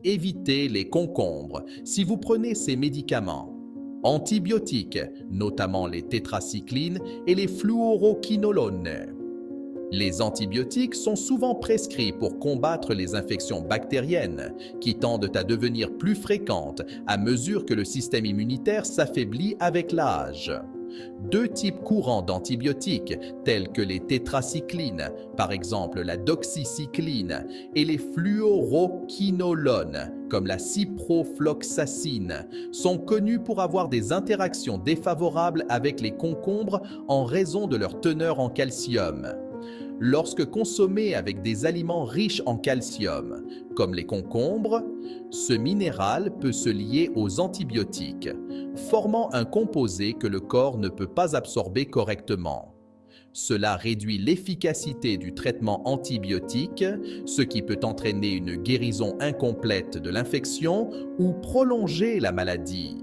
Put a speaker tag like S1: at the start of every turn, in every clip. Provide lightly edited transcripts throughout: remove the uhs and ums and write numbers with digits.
S1: Évitez les concombres si vous prenez ces médicaments. Antibiotiques, notamment les tétracyclines et les fluoroquinolones. Les antibiotiques sont souvent prescrits pour combattre les infections bactériennes qui tendent à devenir plus fréquentes à mesure que le système immunitaire s'affaiblit avec l'âge. Deux types courants d'antibiotiques, tels que les tétracyclines, par exemple la doxycycline, et les fluoroquinolones, comme la ciprofloxacine, sont connus pour avoir des interactions défavorables avec les concombres en raison de leur teneur en calcium. Lorsque consommés avec des aliments riches en calcium, comme les concombres, ce minéral peut se lier aux antibiotiques, formant un composé que le corps ne peut pas absorber correctement. Cela réduit l'efficacité du traitement antibiotique, ce qui peut entraîner une guérison incomplète de l'infection ou prolonger la maladie.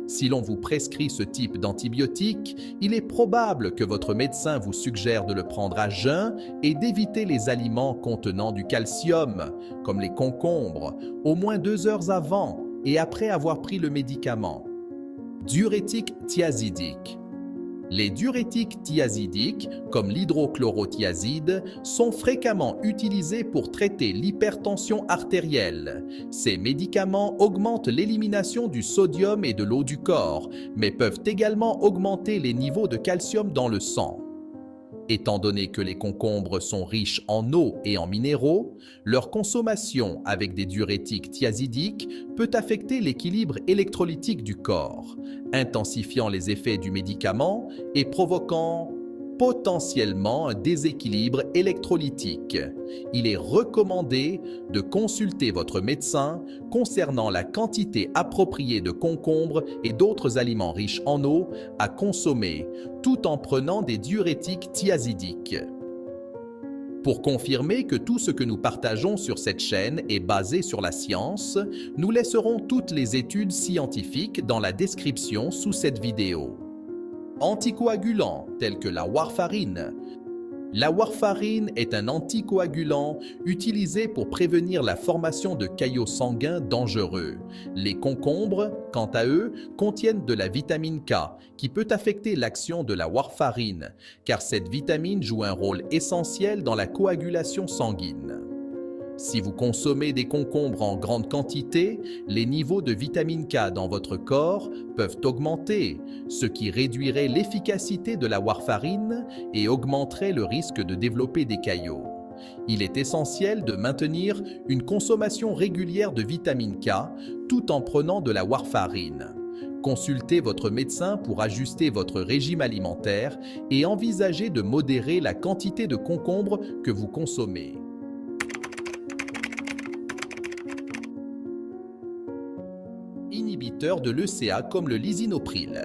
S1: Si l'on vous prescrit ce type d'antibiotique, il est probable que votre médecin vous suggère de le prendre à jeun et d'éviter les aliments contenant du calcium, comme les concombres, au moins 2 heures avant et après avoir pris le médicament. Diurétique thiazidique. Les diurétiques thiazidiques, comme l'hydrochlorothiazide, sont fréquemment utilisés pour traiter l'hypertension artérielle. Ces médicaments augmentent l'élimination du sodium et de l'eau du corps, mais peuvent également augmenter les niveaux de calcium dans le sang. Étant donné que les concombres sont riches en eau et en minéraux, leur consommation avec des diurétiques thiazidiques peut affecter l'équilibre électrolytique du corps, intensifiant les effets du médicament et provoquant potentiellement un déséquilibre électrolytique. Il est recommandé de consulter votre médecin concernant la quantité appropriée de concombres et d'autres aliments riches en eau à consommer, tout en prenant des diurétiques thiazidiques. Pour confirmer que tout ce que nous partageons sur cette chaîne est basé sur la science, nous laisserons toutes les études scientifiques dans la description sous cette vidéo. Anticoagulants tels que la warfarine. La warfarine est un anticoagulant utilisé pour prévenir la formation de caillots sanguins dangereux. Les concombres, quant à eux, contiennent de la vitamine K qui peut affecter l'action de la warfarine, car cette vitamine joue un rôle essentiel dans la coagulation sanguine. Si vous consommez des concombres en grande quantité, les niveaux de vitamine K dans votre corps peuvent augmenter, ce qui réduirait l'efficacité de la warfarine et augmenterait le risque de développer des caillots. Il est essentiel de maintenir une consommation régulière de vitamine K tout en prenant de la warfarine. Consultez votre médecin pour ajuster votre régime alimentaire et envisagez de modérer la quantité de concombres que vous consommez. Inhibiteurs de l'ECA comme le lisinopril.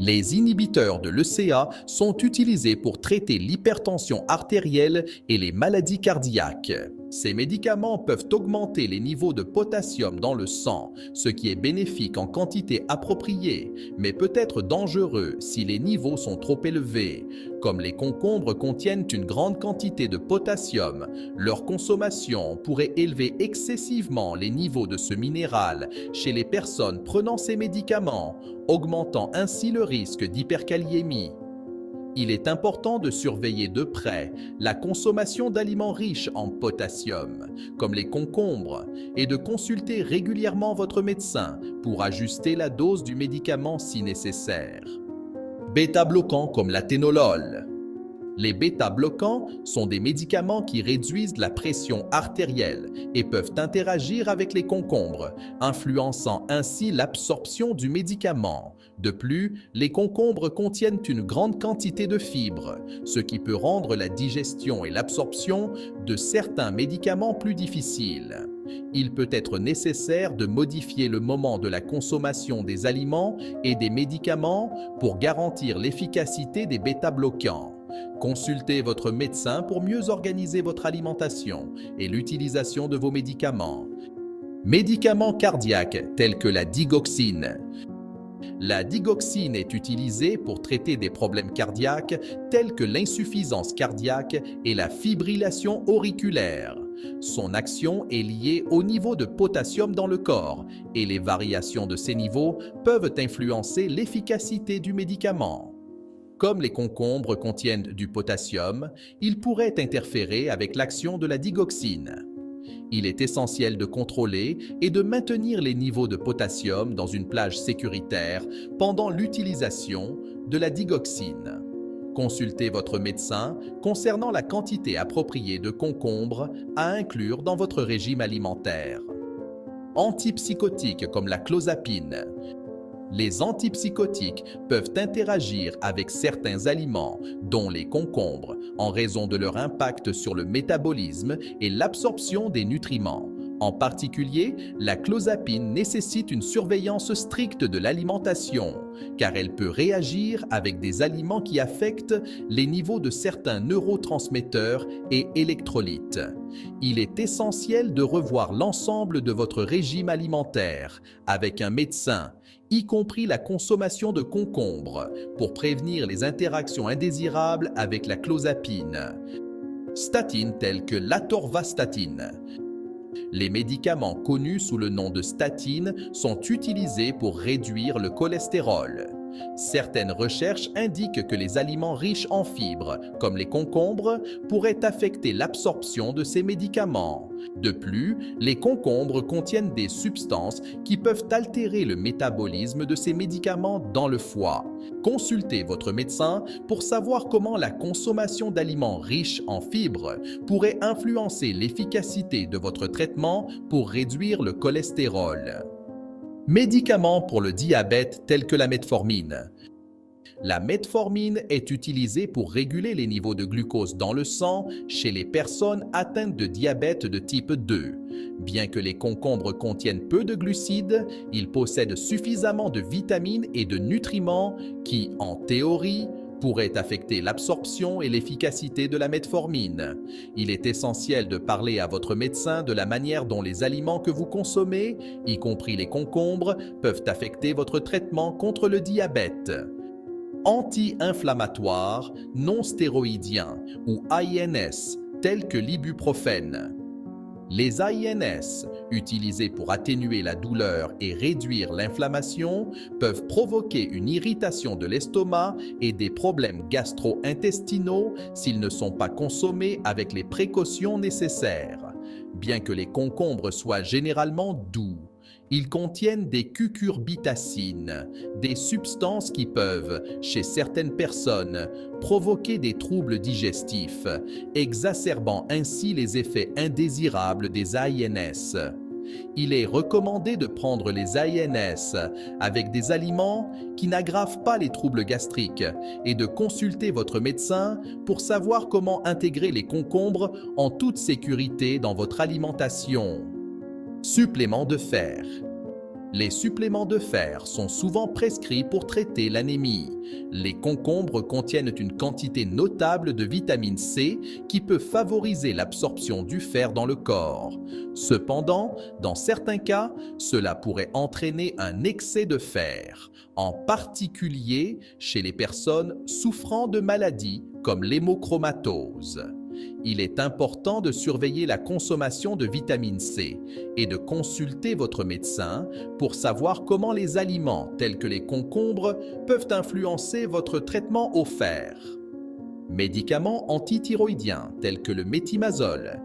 S1: Les inhibiteurs de l'ECA sont utilisés pour traiter l'hypertension artérielle et les maladies cardiaques. Ces médicaments peuvent augmenter les niveaux de potassium dans le sang, ce qui est bénéfique en quantité appropriée, mais peut être dangereux si les niveaux sont trop élevés. Comme les concombres contiennent une grande quantité de potassium, leur consommation pourrait élever excessivement les niveaux de ce minéral chez les personnes prenant ces médicaments, augmentant ainsi le risque d'hyperkaliémie. Il est important de surveiller de près la consommation d'aliments riches en potassium, comme les concombres, et de consulter régulièrement votre médecin pour ajuster la dose du médicament si nécessaire. Bêta-bloquants comme l'athénolol. Les bêta-bloquants sont des médicaments qui réduisent la pression artérielle et peuvent interagir avec les concombres, influençant ainsi l'absorption du médicament. De plus, les concombres contiennent une grande quantité de fibres, ce qui peut rendre la digestion et l'absorption de certains médicaments plus difficiles. Il peut être nécessaire de modifier le moment de la consommation des aliments et des médicaments pour garantir l'efficacité des bêta-bloquants. Consultez votre médecin pour mieux organiser votre alimentation et l'utilisation de vos médicaments. Médicaments cardiaques tels que la digoxine. La digoxine est utilisée pour traiter des problèmes cardiaques tels que l'insuffisance cardiaque et la fibrillation auriculaire. Son action est liée au niveau de potassium dans le corps et les variations de ces niveaux peuvent influencer l'efficacité du médicament. Comme les concombres contiennent du potassium, ils pourraient interférer avec l'action de la digoxine. Il est essentiel de contrôler et de maintenir les niveaux de potassium dans une plage sécuritaire pendant l'utilisation de la digoxine. Consultez votre médecin concernant la quantité appropriée de concombre à inclure dans votre régime alimentaire. Antipsychotiques comme la clozapine. Les antipsychotiques peuvent interagir avec certains aliments, dont les concombres, en raison de leur impact sur le métabolisme et l'absorption des nutriments. En particulier, la clozapine nécessite une surveillance stricte de l'alimentation, car elle peut réagir avec des aliments qui affectent les niveaux de certains neurotransmetteurs et électrolytes. Il est essentiel de revoir l'ensemble de votre régime alimentaire avec un médecin, y compris la consommation de concombres, pour prévenir les interactions indésirables avec la clozapine. Statines telles que l'atorvastatine. Les médicaments connus sous le nom de statine sont utilisés pour réduire le cholestérol. Certaines recherches indiquent que les aliments riches en fibres, comme les concombres, pourraient affecter l'absorption de ces médicaments. De plus, les concombres contiennent des substances qui peuvent altérer le métabolisme de ces médicaments dans le foie. Consultez votre médecin pour savoir comment la consommation d'aliments riches en fibres pourrait influencer l'efficacité de votre traitement pour réduire le cholestérol. Médicaments pour le diabète tels que la metformine. La metformine est utilisée pour réguler les niveaux de glucose dans le sang chez les personnes atteintes de diabète de type 2. Bien que les concombres contiennent peu de glucides, ils possèdent suffisamment de vitamines et de nutriments qui, en théorie, pourrait affecter l'absorption et l'efficacité de la metformine. Il est essentiel de parler à votre médecin de la manière dont les aliments que vous consommez, y compris les concombres, peuvent affecter votre traitement contre le diabète. Anti-inflammatoires non stéroïdiens ou INS, tels que l'ibuprofène. Les INS, utilisés pour atténuer la douleur et réduire l'inflammation, peuvent provoquer une irritation de l'estomac et des problèmes gastro-intestinaux s'ils ne sont pas consommés avec les précautions nécessaires. Bien que les concombres soient généralement doux, ils contiennent des cucurbitacines, des substances qui peuvent, chez certaines personnes, provoquer des troubles digestifs, exacerbant ainsi les effets indésirables des INS. Il est recommandé de prendre les INS avec des aliments qui n'aggravent pas les troubles gastriques et de consulter votre médecin pour savoir comment intégrer les concombres en toute sécurité dans votre alimentation. Suppléments de fer. Les suppléments de fer sont souvent prescrits pour traiter l'anémie. Les concombres contiennent une quantité notable de vitamine C qui peut favoriser l'absorption du fer dans le corps. Cependant, dans certains cas, cela pourrait entraîner un excès de fer, en particulier chez les personnes souffrant de maladies comme l'hémochromatose. Il est important de surveiller la consommation de vitamine C et de consulter votre médecin pour savoir comment les aliments tels que les concombres peuvent influencer votre traitement au fer. Médicaments antithyroïdiens tels que le méthimazole.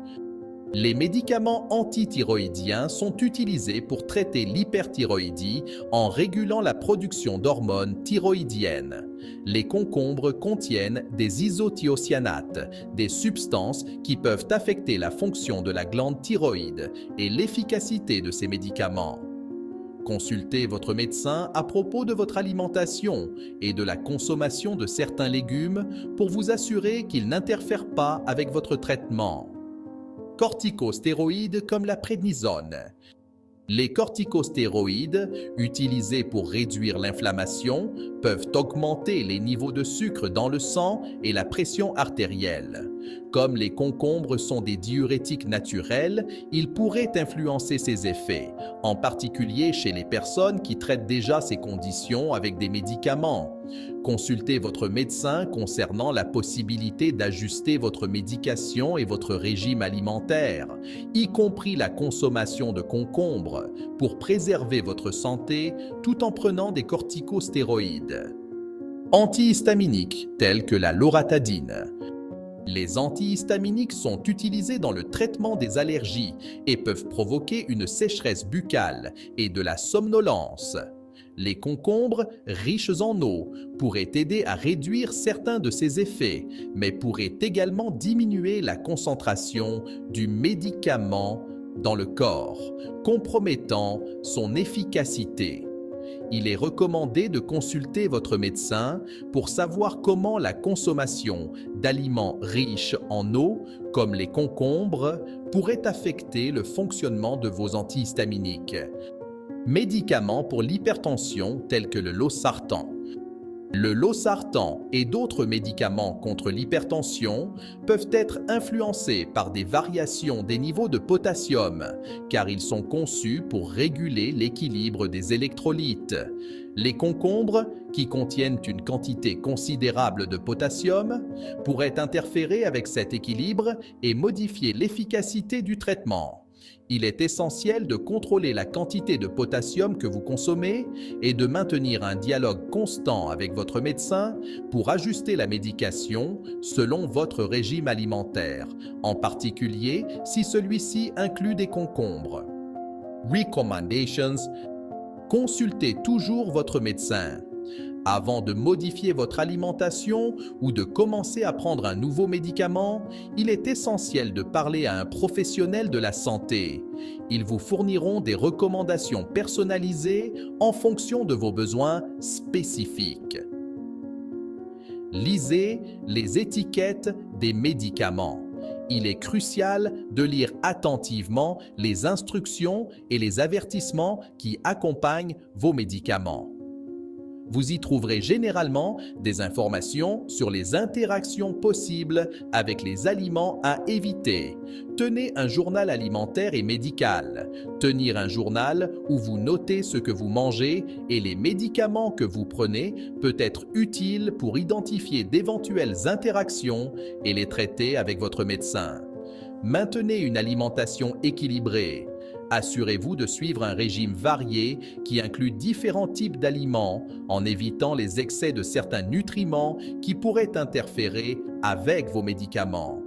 S1: Les médicaments antithyroïdiens sont utilisés pour traiter l'hyperthyroïdie en régulant la production d'hormones thyroïdiennes. Les concombres contiennent des isothiocyanates, des substances qui peuvent affecter la fonction de la glande thyroïde et l'efficacité de ces médicaments. Consultez votre médecin à propos de votre alimentation et de la consommation de certains légumes pour vous assurer qu'ils n'interfèrent pas avec votre traitement. Corticostéroïdes comme la prédnisone. Les corticostéroïdes, utilisés pour réduire l'inflammation, peuvent augmenter les niveaux de sucre dans le sang et la pression artérielle. Comme les concombres sont des diurétiques naturels, ils pourraient influencer ces effets, en particulier chez les personnes qui traitent déjà ces conditions avec des médicaments. Consultez votre médecin concernant la possibilité d'ajuster votre médication et votre régime alimentaire, y compris la consommation de concombres, pour préserver votre santé tout en prenant des corticostéroïdes. Antihistaminiques tels que la loratadine. Les antihistaminiques sont utilisés dans le traitement des allergies et peuvent provoquer une sécheresse buccale et de la somnolence. Les concombres, riches en eau, pourraient aider à réduire certains de ces effets, mais pourraient également diminuer la concentration du médicament dans le corps, compromettant son efficacité. Il est recommandé de consulter votre médecin pour savoir comment la consommation d'aliments riches en eau, comme les concombres, pourrait affecter le fonctionnement de vos antihistaminiques. Médicaments pour l'hypertension tels que le losartan. Le losartan et d'autres médicaments contre l'hypertension peuvent être influencés par des variations des niveaux de potassium, car ils sont conçus pour réguler l'équilibre des électrolytes. Les concombres, qui contiennent une quantité considérable de potassium, pourraient interférer avec cet équilibre et modifier l'efficacité du traitement. Il est essentiel de contrôler la quantité de potassium que vous consommez et de maintenir un dialogue constant avec votre médecin pour ajuster la médication selon votre régime alimentaire, en particulier si celui-ci inclut des concombres. Recommendations. Consultez toujours votre médecin. Avant de modifier votre alimentation ou de commencer à prendre un nouveau médicament, il est essentiel de parler à un professionnel de la santé. Ils vous fourniront des recommandations personnalisées en fonction de vos besoins spécifiques. Lisez les étiquettes des médicaments. Il est crucial de lire attentivement les instructions et les avertissements qui accompagnent vos médicaments. Vous y trouverez généralement des informations sur les interactions possibles avec les aliments à éviter. Tenez un journal alimentaire et médical. Tenir un journal où vous notez ce que vous mangez et les médicaments que vous prenez peut être utile pour identifier d'éventuelles interactions et les traiter avec votre médecin. Maintenez une alimentation équilibrée. Assurez-vous de suivre un régime varié qui inclut différents types d'aliments en évitant les excès de certains nutriments qui pourraient interférer avec vos médicaments.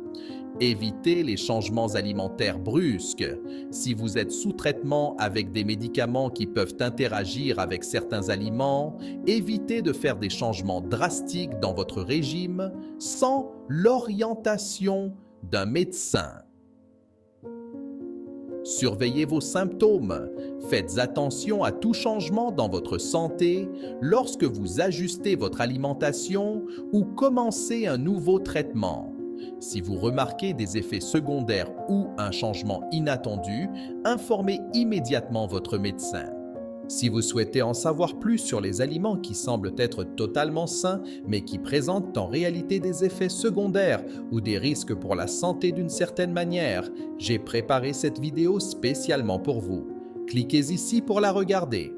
S1: Évitez les changements alimentaires brusques. Si vous êtes sous traitement avec des médicaments qui peuvent interagir avec certains aliments, évitez de faire des changements drastiques dans votre régime sans l'orientation d'un médecin. Surveillez vos symptômes. Faites attention à tout changement dans votre santé lorsque vous ajustez votre alimentation ou commencez un nouveau traitement. Si vous remarquez des effets secondaires ou un changement inattendu, informez immédiatement votre médecin. Si vous souhaitez en savoir plus sur les aliments qui semblent être totalement sains, mais qui présentent en réalité des effets secondaires ou des risques pour la santé d'une certaine manière, j'ai préparé cette vidéo spécialement pour vous. Cliquez ici pour la regarder.